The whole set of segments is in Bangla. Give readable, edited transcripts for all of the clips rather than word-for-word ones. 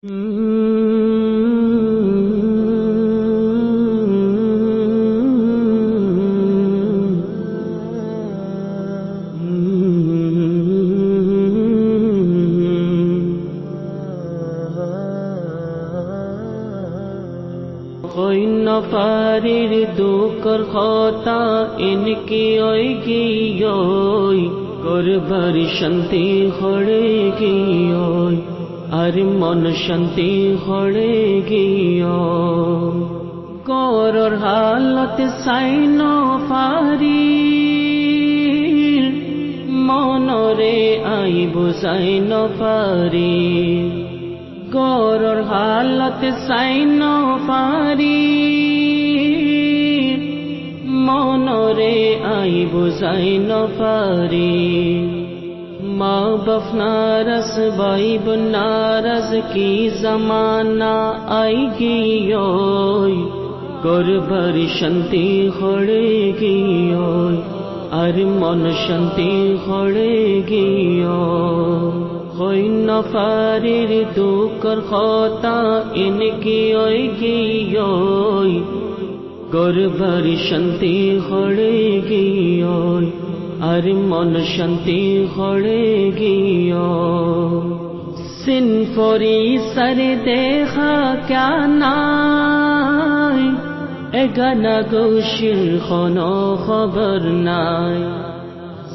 নফারির দুকর খতা ইনকি ওই গিয়োই করবার শান্তি হড়ে গিয়োই আর মন শান্তি হড়ে গিয় করর হালত সাইন ফারি মনরে আই বুঝাইন পারি গরর হালত সাইন পারি মনরে আই বুঝাইন পারি মা বাপ নারাজ ভাই বোন নারাজ কি জমানা আই গিয়োই করবার শান্তি হড়ে গিয়োই আর মন শান্তি হড়ে গিয় নফারির দুকর খতা ইনকি ওই গিয়োই করবার শান্তি হড়ে গিয়োই আর মন শান্তি হড়ে গিয় সিনফরি সর দেখা ক্যা নাই এগানা গৌশির খন খবর নাই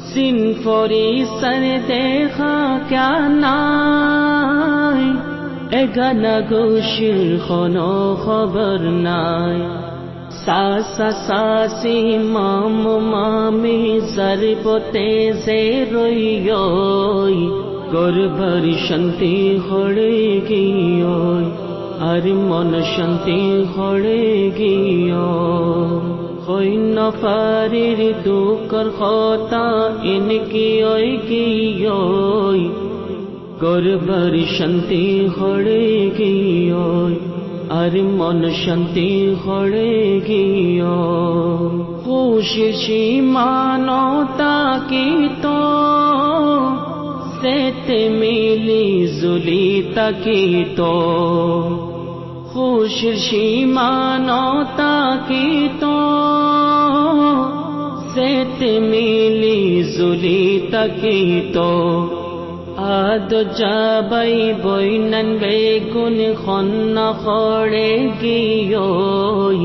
সিনফরি সর দেখা ক্যা নাই এগানা গৌশির খন খবর নাই সাসা সাসি মাম মামি জরবতে সে রইয়ই করবার শান্তি হড়ে গিয়োই আর মন শান্তি হড়ে গিয় নফারির দুকর খতা ইনকি ওই গিয়োই করবার শান্তি হড়ে গিয়োই আর মন শান্তি হড়ে গিয় খুশির সীমানতা কি তো সেতে মিলি জুলি তাকি তো খুশির সীমানতা কি তো সেতে মিলি জুলি তাকি তো আদ যাবাই বইনান বেগুন খন্না খড়ে গিয়োই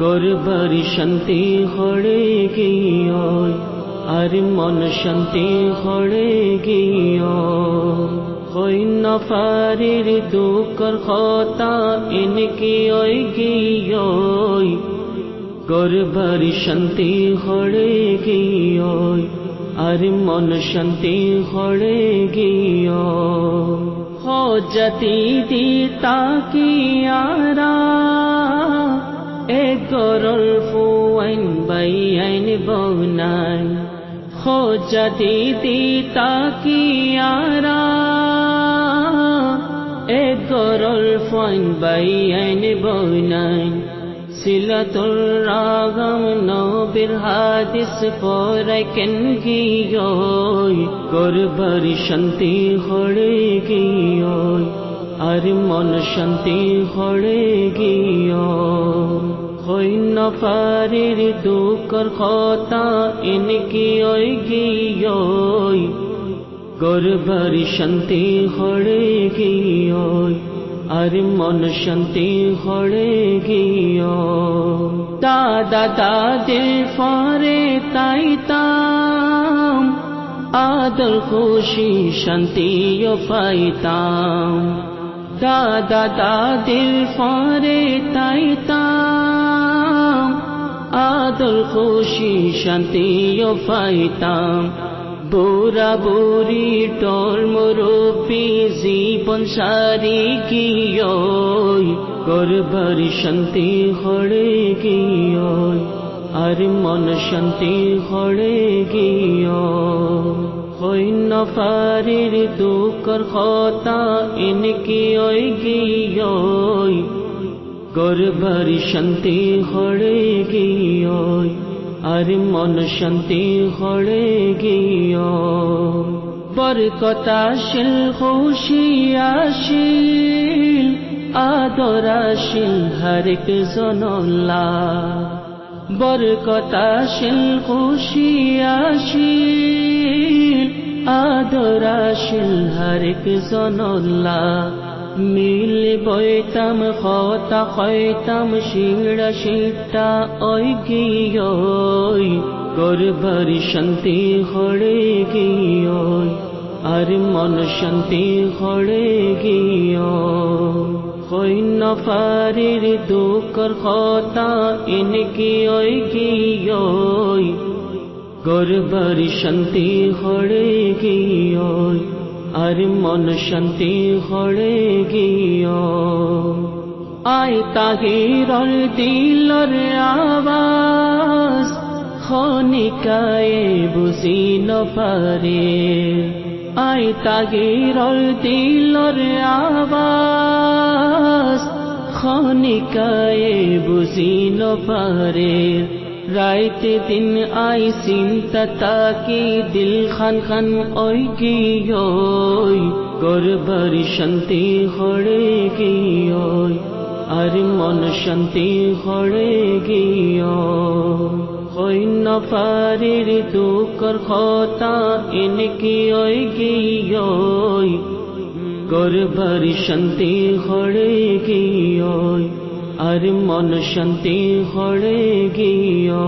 করবার শান্তি হড়ে গিয়োই আর মন শান্তি হড়ে গিয় নফারির দুকর খতা ইনকি ওই গিয়োই করবার শান্তি হড়ে গিয়োই আর মন শান্তি হড়ে গিয় হো জাতি দিতা কি আরা এ গরল ফুয়াইন বাইন বউনাই হো জাতি দিতা কি আরা এ গরল ফুয়াইন বাইন বউনাই সিলাতুর রাগম নবীর হাদিস পড়াই কেন গিয়োই করবার শান্তি হড়ে গিয়োই আর মন শান্তি হড়ে গিয় নফারির দুকর খতা ইনকি ওই গিয়োই করবার শান্তি হড়ে গিয়োই আর মন শান্তি হড়ে গিয় দাদা দাদির ফরে তাইতাম আদর খুশি শান্তিও পাইতাম দাদা দাদির ফরে তাইতাম আদর খুশি শান্তিও পাইতাম বুড়া বুড়ি টল মুরব্বি জীবন সারি গিয়োই করবার শান্তি হড়ে গিয়োই আর মন শান্তি হড়ে গিয় নফারির দুকর খতা ইনকি ওই গিয়োই করবার শান্তি হড়ে গিয়োই আর মন শান্তি হড়ে গিয় বরকতাশীল খুশিয়াশীল আদরাশীল হরেক জনলা বরকতাশীল খুশিয়াশীল আদরাশীল হরেক জনলা মিল বইতাম খতা খয়তাম শিড়া শিটা ওই গিয়োই গরবার শান্তি হড়ে গিয়োই আর মন শান্তি হড়ে গিয় কইন ফারির দুকর খতা ইনকি ওই গিয়োই গরবার শান্তি হড়ে গিয়োই আর মন শান্তি হড়ে গিয় আয় তাহিরর দিলর আওয়াজ খনিকায়ে বুঝি নপারে আয় তাহিরর দিলর আওয়াজ খনিকায়ে বুঝি নপারে রাইতে দিন আই চিন্তা তাকি দিল খান খান ওই গিয়োই গরবার শান্তি হড়ে গিয়োই আর মন শান্তি হড়ে গিয় কইন ফারির দুকর খতা ইনকি ওই গিয়োই গরবার শান্তি হড়ে গিয়োই আর মন শান্তি হড়ে গিয়